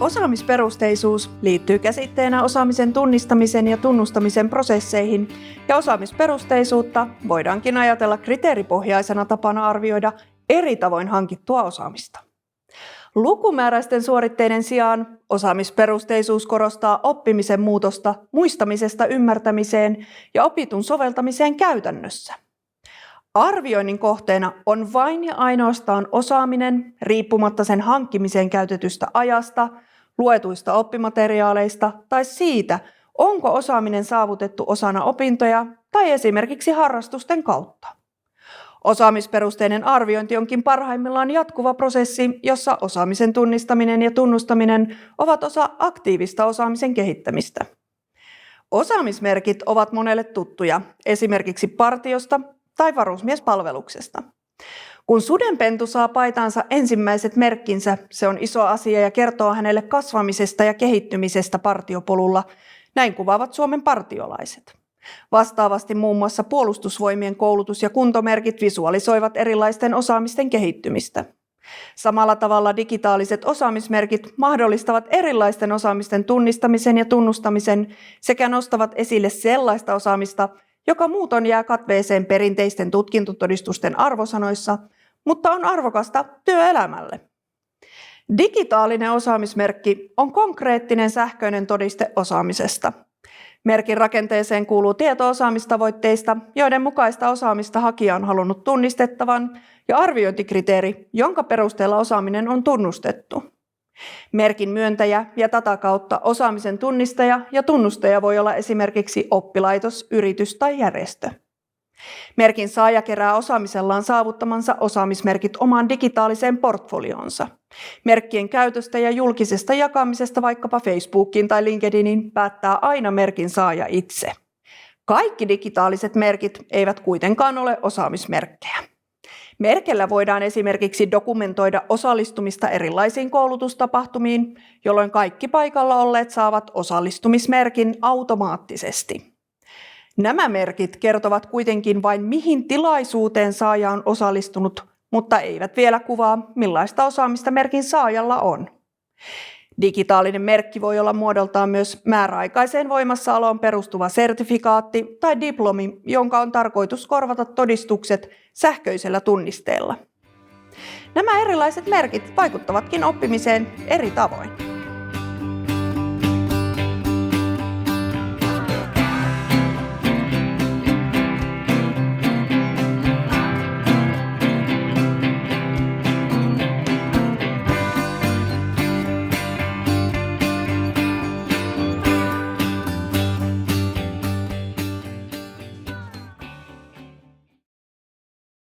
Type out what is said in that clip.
Osaamisperusteisuus liittyy käsitteenä osaamisen tunnistamisen ja tunnustamisen prosesseihin, ja osaamisperusteisuutta voidaankin ajatella kriteeripohjaisena tapana arvioida eri tavoin hankittua osaamista. Lukumääräisten suoritteiden sijaan osaamisperusteisuus korostaa oppimisen muutosta muistamisesta ymmärtämiseen ja opitun soveltamiseen käytännössä. Arvioinnin kohteena on vain ja ainoastaan osaaminen riippumatta sen hankkimiseen käytetystä ajasta, luetuista oppimateriaaleista tai siitä, onko osaaminen saavutettu osana opintoja tai esimerkiksi harrastusten kautta. Osaamisperusteinen arviointi onkin parhaimmillaan jatkuva prosessi, jossa osaamisen tunnistaminen ja tunnustaminen ovat osa aktiivista osaamisen kehittämistä. Osaamismerkit ovat monelle tuttuja, esimerkiksi partiosta tai varusmiespalveluksesta. Kun sudenpentu saa paitaansa ensimmäiset merkkinsä, se on iso asia ja kertoo hänelle kasvamisesta ja kehittymisestä partiopolulla, näin kuvaavat Suomen partiolaiset. Vastaavasti muun muassa puolustusvoimien koulutus- ja kuntomerkit visualisoivat erilaisten osaamisten kehittymistä. Samalla tavalla digitaaliset osaamismerkit mahdollistavat erilaisten osaamisten tunnistamisen ja tunnustamisen sekä nostavat esille sellaista osaamista, joka muutoin jää katveeseen perinteisten tutkintotodistusten arvosanoissa, mutta on arvokasta työelämälle. Digitaalinen osaamismerkki on konkreettinen sähköinen todiste osaamisesta. Merkin rakenteeseen kuuluu tieto osaamistavoitteista, joiden mukaista osaamista hakija on halunnut tunnistettavan, ja arviointikriteeri, jonka perusteella osaaminen on tunnustettu. Merkin myöntäjä ja tätä kautta osaamisen tunnistaja ja tunnustaja voi olla esimerkiksi oppilaitos, yritys tai järjestö. Merkin saaja kerää osaamisellaan saavuttamansa osaamismerkit omaan digitaaliseen portfolioonsa. Merkkien käytöstä ja julkisesta jakamisesta vaikkapa Facebookiin tai LinkedIniin päättää aina merkin saaja itse. Kaikki digitaaliset merkit eivät kuitenkaan ole osaamismerkkejä. Merkellä voidaan esimerkiksi dokumentoida osallistumista erilaisiin koulutustapahtumiin, jolloin kaikki paikalla olleet saavat osallistumismerkin automaattisesti. Nämä merkit kertovat kuitenkin vain mihin tilaisuuteen saaja on osallistunut, mutta eivät vielä kuvaa millaista osaamista merkin saajalla on. Digitaalinen merkki voi olla muodoltaan myös määräaikaiseen voimassaoloon perustuva sertifikaatti tai diplomi, jonka on tarkoitus korvata todistukset sähköisellä tunnisteella. Nämä erilaiset merkit vaikuttavatkin oppimiseen eri tavoin.